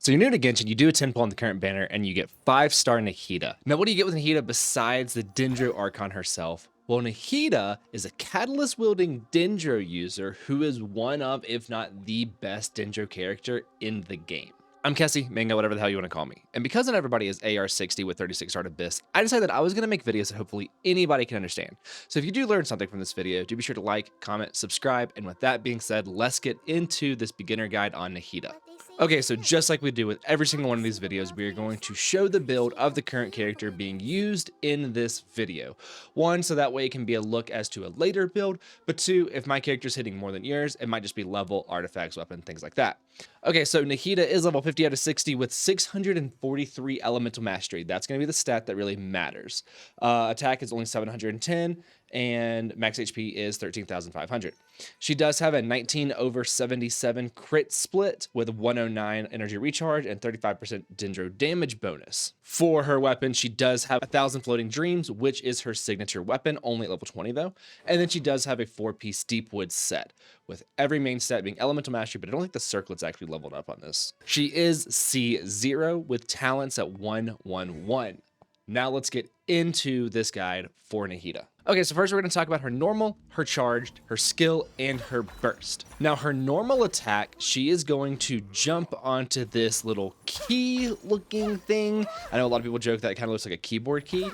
So you're new to Genshin, you do a 10 pull on the current banner, and you get 5-star Nahida. Now, what do you get with Nahida besides the Dendro Archon herself? Well, Nahida is a catalyst-wielding Dendro user who is one of, if not the best Dendro character in the game. I'm Kessie, Manga, whatever the hell you want to call me. And because not everybody is AR60 with 36 Art Abyss, I decided that I was going to make videos that hopefully anybody can understand. So if you do learn something from this video, do be sure to like, comment, subscribe, and with that being said, let's get into this beginner guide on Nahida. Okay, so just like we do with every single one of these videos, we are going to show the build of the current character being used in this video. One, so that way it can be a look as to a later build, but two, if my character's hitting more than yours, it might just be level, artifacts, weapon, things like that. Okay, so Nahida is level 50 out of 60 with 643 elemental mastery. That's going to be the stat that really matters. Attack is only 710 and max HP is 13,500. She does have a 19/77 crit split with 109 energy recharge and 35% dendro damage bonus. For her weapon, she does have 1,000 floating dreams, which is her signature weapon, only at level 20 though. And then she does have a 4-piece Deepwood set, with every main stat being elemental mastery, but I don't think the circlet's actually leveled up on this. She is C0 with talents at 111. Now let's get into this guide for Nahida. Okay, so first we're going to talk about her normal, her charged, her skill, and her burst. Now her normal attack, she is going to jump onto this little key looking thing. I know a lot of people joke that it kind of looks like a keyboard key.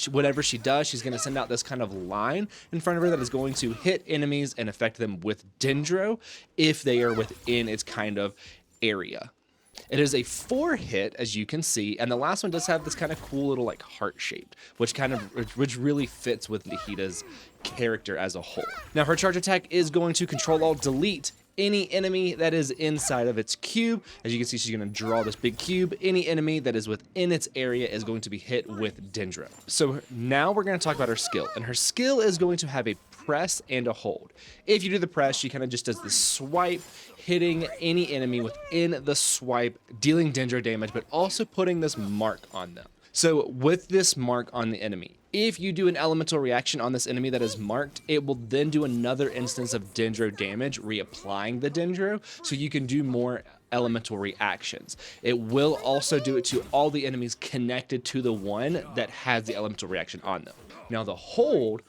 Whatever she does, she's going to send out this kind of line in front of her that is going to hit enemies and affect them with Dendro if they are within its kind of area. It is a 4-hit, as you can see, and the last one does have this kind of cool little like heart shape, which really fits with Nahida's character as a whole. Now her charge attack is going to Control-Alt-Delete any enemy that is inside of its cube. As you can see, she's going to draw this big cube. Any enemy that is within its area is going to be hit with Dendro. So now we're going to talk about her skill, and her skill is going to have a press and a hold. If you do the press, she kind of just does the swipe, hitting any enemy within the swipe, dealing Dendro damage, but also putting this mark on them. So with this mark on the enemy, if you do an elemental reaction on this enemy that is marked, it will then do another instance of Dendro damage, reapplying the Dendro, so you can do more elemental reactions. It will also do it to all the enemies connected to the one that has the elemental reaction on them. Now the hold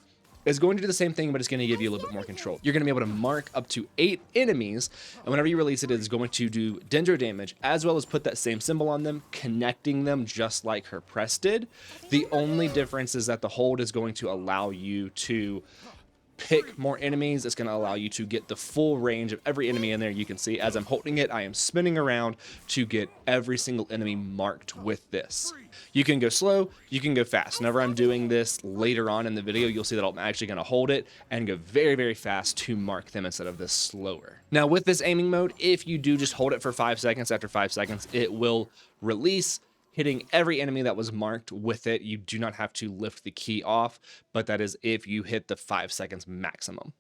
is going to do the same thing, but it's going to give you a little bit more control. You're going to be able to mark up to 8 enemies, and whenever you release it, it is going to do Dendro damage, as well as put that same symbol on them, connecting them just like her press did. The only difference is that the hold is going to allow you to pick more enemies. It's going to allow you to get the full range of every enemy in there. You can see as I'm holding it, I am spinning around to get every single enemy marked with this. You can go slow, you can go fast. Whenever I'm doing this later on in the video, you'll see that I'm actually going to hold it and go very, very fast to mark them instead of this slower. Now with this aiming mode, if you do just hold it for 5 seconds, after 5 seconds, it will release, hitting every enemy that was marked with it. You do not have to lift the key off, but that is if you hit the 5 seconds maximum.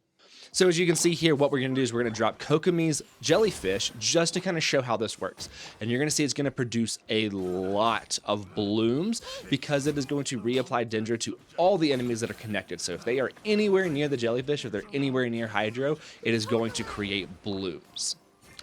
So as you can see here, what we're going to do is we're going to drop Kokomi's jellyfish just to kind of show how this works. And you're going to see it's going to produce a lot of blooms because it is going to reapply Dendro to all the enemies that are connected. So if they are anywhere near the jellyfish, if they're anywhere near Hydro, it is going to create blooms.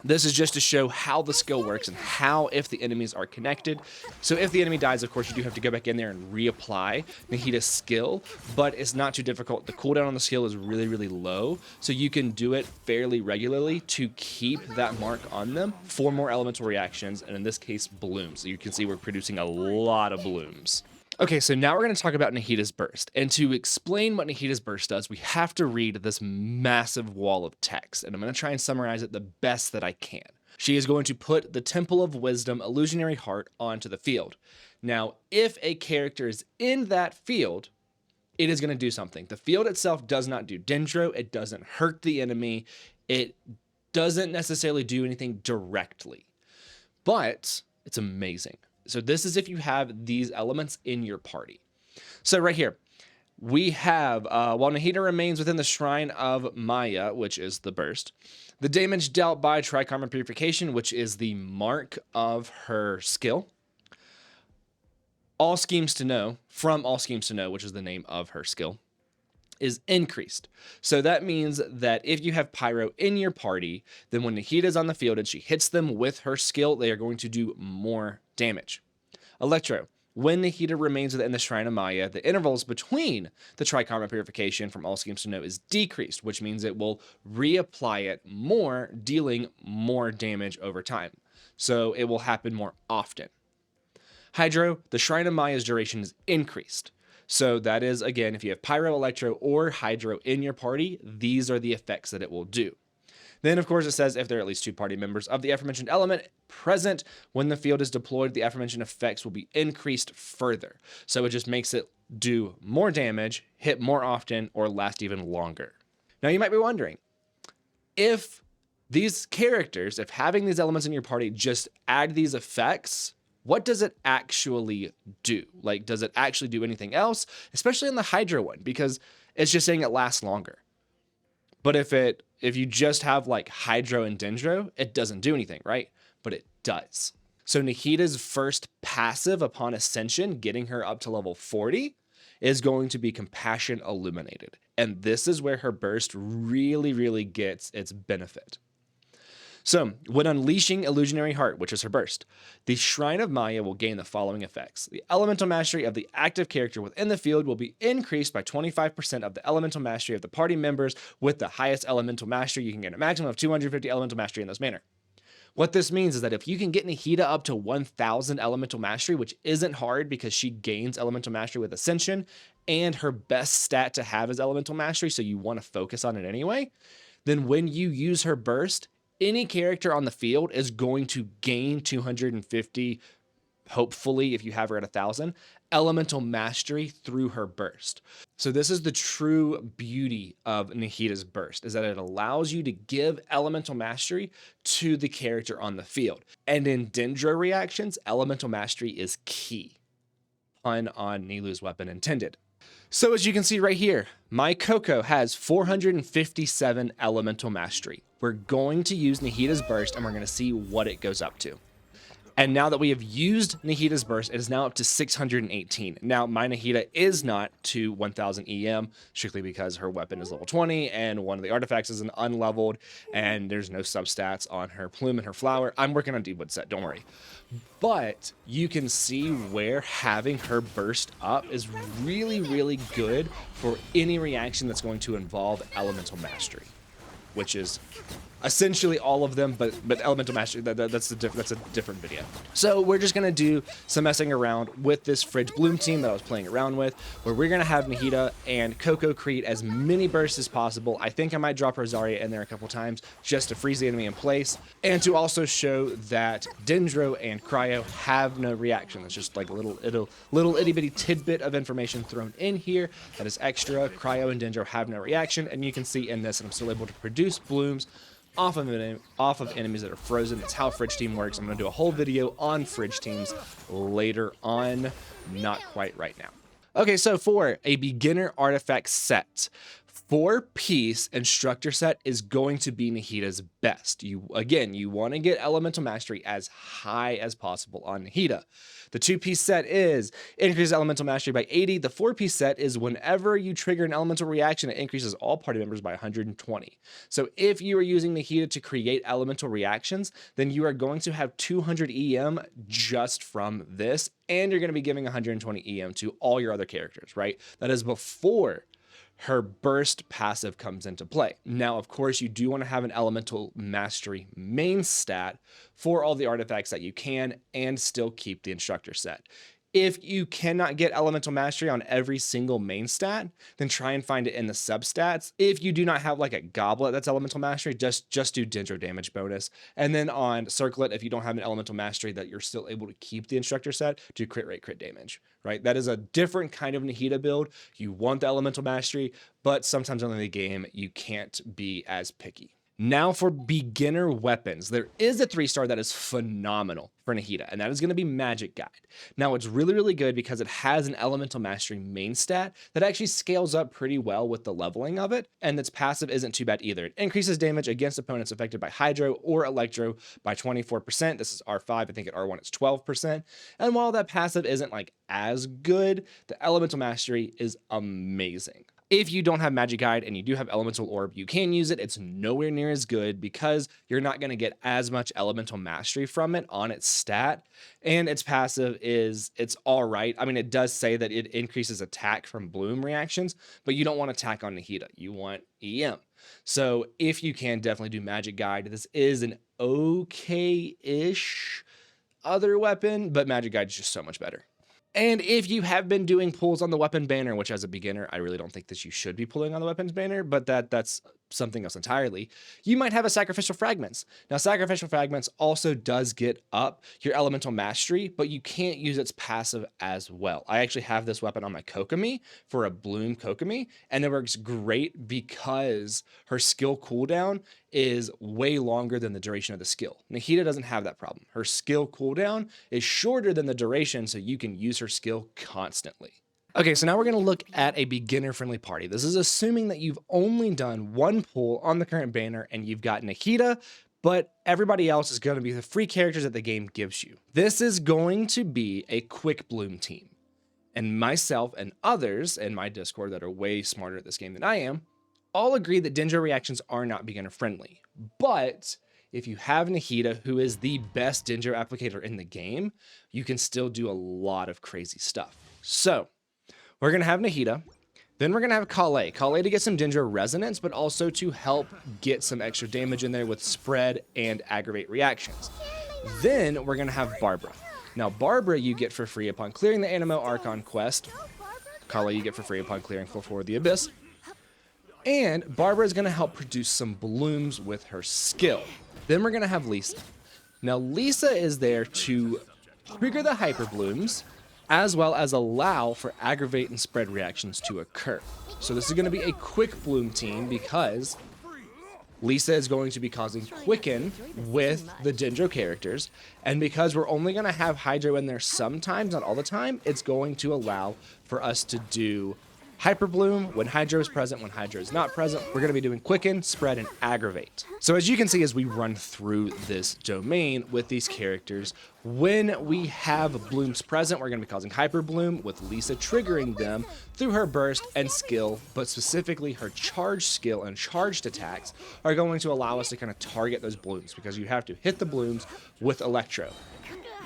This is just to show how the skill works and how if the enemies are connected. So if the enemy dies, of course, you do have to go back in there and reapply Nahida's skill, but it's not too difficult. The cooldown on the skill is really, really low, so you can do it fairly regularly to keep that mark on them for more elemental reactions, and in this case, blooms. So you can see we're producing a lot of blooms. Okay, so now we're going to talk about Nahida's burst. And to explain what Nahida's burst does, we have to read this massive wall of text. And I'm going to try and summarize it the best that I can. She is going to put the Temple of Wisdom illusionary heart onto the field. Now, if a character is in that field, it is going to do something. The field itself does not do Dendro. It doesn't hurt the enemy. It doesn't necessarily do anything directly. But it's amazing. So this is if you have these elements in your party. So right here, we have, while Nahida remains within the Shrine of Maya, which is the burst, the damage dealt by Trikarma Purification, which is the mark of her skill. All Schemes to Know, from All Schemes to Know, which is the name of her skill. is increased. So that means that if you have Pyro in your party, then when Nahida is on the field and she hits them with her skill, they are going to do more damage. Electro. When Nahida remains within the Shrine of Maya, the intervals between the Trikarma Purification from all schemes to know is decreased, which means it will reapply it more, dealing more damage over time. So it will happen more often. Hydro, the Shrine of Maya's duration is increased. So that is, again, if you have Pyro, Electro, or Hydro in your party, these are the effects that it will do. Then, of course, it says if there are at least 2 party members of the aforementioned element present when the field is deployed, the aforementioned effects will be increased further. So it just makes it do more damage, hit more often, or last even longer. Now, you might be wondering, if these characters, if having these elements in your party just add these effects, what does it actually do? Like, does it actually do anything else? Especially in the Hydro one, because it's just saying it lasts longer. But if you just have like Hydro and Dendro, it doesn't do anything, right? But it does. So Nahida's first passive upon Ascension, getting her up to level 40, is going to be Compassion Illuminated. And this is where her burst really, really gets its benefit. So, when unleashing Illusionary Heart, which is her burst, the Shrine of Maya will gain the following effects. The elemental mastery of the active character within the field will be increased by 25% of the elemental mastery of the party members with the highest elemental mastery. You can get a maximum of 250 elemental mastery in this manner. What this means is that if you can get Nahida up to 1000 elemental mastery, which isn't hard because she gains elemental mastery with Ascension, and her best stat to have is elemental mastery, so you want to focus on it anyway, then when you use her burst, any character on the field is going to gain 250, hopefully, if you have her at 1000, elemental mastery through her burst. So this is the true beauty of Nahida's burst, is that it allows you to give elemental mastery to the character on the field. And in Dendro reactions, elemental mastery is key. Pun on Nilu's weapon intended. So as you can see right here, my Coco has 457 elemental mastery. We're going to use Nahida's burst and we're going to see what it goes up to. And now that we have used Nahida's burst, it is now up to 618. Now, my Nahida is not to 1000 EM, strictly because her weapon is level 20, and one of the artifacts is an unleveled, and there's no substats on her plume and her flower. I'm working on Deepwood set, don't worry. But you can see where having her burst up is really, really good for any reaction that's going to involve elemental mastery, which is essentially all of them, but elemental mastery, that's a different video. So we're just gonna do some messing around with this Fridge Bloom team that I was playing around with, where we're gonna have Nahida and Coco create as many bursts as possible. I think I might drop Rosaria in there a couple times just to freeze the enemy in place, and to also show that Dendro and Cryo have no reaction. It's just like a little itty bitty tidbit of information thrown in here that is extra. Cryo and Dendro have no reaction, and you can see in this that I'm still able to produce blooms off of enemies that are frozen. That's how Fridge Team works. I'm going to do a whole video on Fridge Teams later on, not quite right now. Okay, so for a beginner artifact set, 4-piece instructor set is going to be Nahida's best. You want to get elemental mastery as high as possible on Nahida. The 2-piece set is increases elemental mastery by 80. The 4-piece set is whenever you trigger an elemental reaction, it increases all party members by 120. So if you are using Nahida to create elemental reactions, then you are going to have 200 EM just from this, and you're going to be giving 120 EM to all your other characters, right? That is before her burst passive comes into play. Now, of course, you do want to have an elemental mastery main stat for all the artifacts that you can and still keep the instructor set. If you cannot get elemental mastery on every single main stat, then try and find it in the substats. If you do not have like a goblet that's elemental mastery, just do Dendro damage bonus. And then on circlet, if you don't have an elemental mastery that you're still able to keep the instructor set, do crit rate, crit damage, right? That is a different kind of Nahida build. You want the elemental mastery, but sometimes in the game, you can't be as picky. Now for beginner weapons, there is a 3-star that is phenomenal for Nahida, and that is going to be Magic Guide. Now it's really, really good because it has an elemental mastery main stat that actually scales up pretty well with the leveling of it, and its passive isn't too bad either. It increases damage against opponents affected by Hydro or Electro by 24%. This is R5, I think at R1 it's 12%. And while that passive isn't like as good, the elemental mastery is amazing. If you don't have Magic Guide and you do have Elemental Orb, you can use it. It's nowhere near as good because you're not going to get as much Elemental Mastery from it on its stat. And its passive it's all right. I mean, it does say that it increases attack from bloom reactions, but you don't want attack on Nahida. You want EM. So if you can, definitely do Magic Guide. This is an okay-ish other weapon, but Magic Guide is just so much better. And if you have been doing pulls on the weapon banner, which as a beginner, I really don't think that you should be pulling on the weapons banner, but that's something else entirely, you might have a Sacrificial Fragments. Now, Sacrificial Fragments also does get up your Elemental Mastery, but you can't use its passive as well. I actually have this weapon on my Kokomi for a Bloom Kokomi, and it works great because her skill cooldown is way longer than the duration of the skill. Nahida doesn't have that problem. Her skill cooldown is shorter than the duration, so you can use her skill constantly. Okay, so now we're gonna look at a beginner-friendly party. This is assuming that you've only done one pull on the current banner and you've got Nahida, but everybody else is gonna be the free characters that the game gives you. This is going to be a quick bloom team. And myself and others in my Discord that are way smarter at this game than I am, all agree that Dendro reactions are not beginner-friendly. But if you have Nahida, who is the best Dendro applicator in the game, you can still do a lot of crazy stuff. So, we're going to have Nahida, then we're going to have Kale. Kale to get some Dendro resonance, but also to help get some extra damage in there with spread and aggravate reactions. Then we're going to have Barbara. Now, Barbara you get for free upon clearing the Anemo Archon quest. Kale you get for free upon clearing Floor 4 of the Abyss. And Barbara is going to help produce some blooms with her skill. Then we're going to have Lisa. Now, Lisa is there to trigger the hyper blooms, as well as allow for aggravate and spread reactions to occur. So this is going to be a quick bloom team because Lisa is going to be causing quicken with the Dendro characters, and because we're only going to have Hydro in there sometimes, not all the time, it's going to allow for us to do Hyper Bloom when Hydro is present. When Hydro is not present, we're going to be doing Quicken, Spread, and Aggravate. So as you can see as we run through this domain with these characters, when we have Blooms present, we're going to be causing Hyper Bloom with Lisa triggering them through her burst and skill, but specifically her charged skill and charged attacks are going to allow us to kind of target those blooms because you have to hit the blooms with Electro.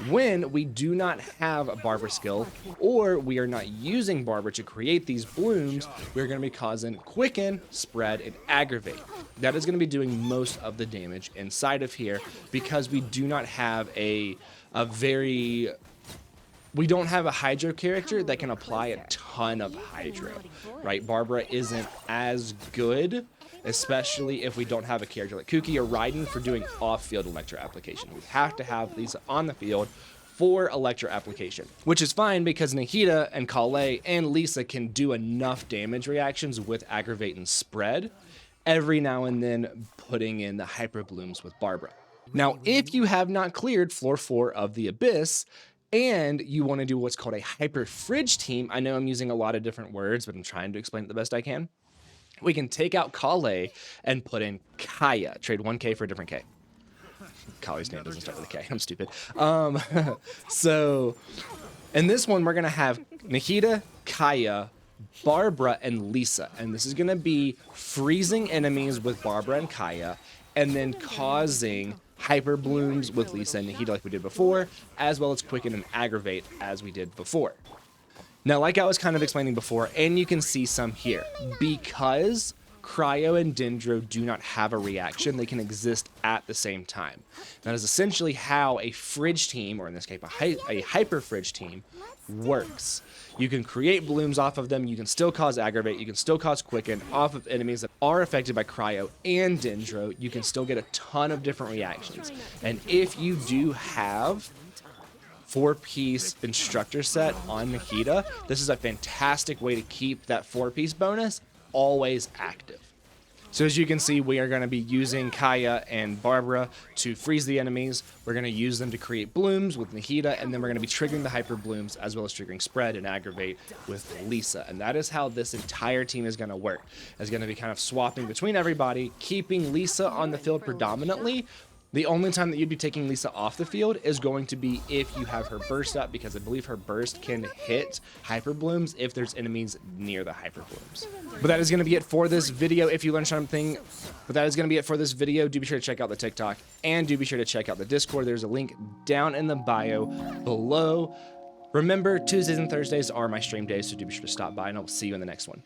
When we do not have a Barbara skill, or we are not using Barbara to create these blooms, we're going to be causing Quicken, Spread, and Aggravate. That is going to be doing most of the damage inside of here because we do not have we don't have a Hydro character that can apply a ton of Hydro, right? Barbara isn't as good, especially if we don't have a character like Kuki or Raiden for doing off-field Electro application. We have to have Lisa on the field for Electro application, which is fine because Nahida and Kale and Lisa can do enough damage reactions with Aggravate and Spread, every now and then putting in the Hyper Blooms with Barbara. Now, if you have not cleared Floor 4 of the Abyss, and you want to do what's called a Hyper Fridge team, I know I'm using a lot of different words, but I'm trying to explain it the best I can. We can take out Kale and put in Kaya. Trade 1K for a different K. Kale's name doesn't start with a K. I'm stupid. So in this one, we're going to have Nahida, Kaya, Barbara, and Lisa. And this is going to be freezing enemies with Barbara and Kaya, and then causing Hyper Blooms with Lisa and Nahida like we did before, as well as Quicken and Aggravate as we did before. Now, like I was kind of explaining before, and you can see some here, because Cryo and Dendro do not have a reaction, they can exist at the same time. That is essentially how a fridge team, or in this case a hyper fridge team, works. You can create blooms off of them, you can still cause Aggravate, you can still cause Quicken off of enemies that are affected by Cryo and Dendro. You can still get a ton of different reactions. And if you do have 4-piece instructor set on Nahida, this is a fantastic way to keep that 4-piece bonus always active. So as you can see, we are going to be using Kaya and Barbara to freeze the enemies. We're going to use them to create blooms with Nahida, and then we're going to be triggering the hyper blooms as well as triggering Spread and Aggravate with Lisa. And that is how this entire team is going to work. It's going to be kind of swapping between everybody, keeping Lisa on the field predominantly, The only time that you'd be taking Lisa off the field is going to be if you have her burst up, because I believe her burst can hit hyper blooms if there's enemies near the hyper blooms. But that is going to be it for this video. If you learned something, do be sure to check out the TikTok and do be sure to check out the Discord. There's a link down in the bio below. Remember, Tuesdays and Thursdays are my stream days, so do be sure to stop by, and I will see you in the next one.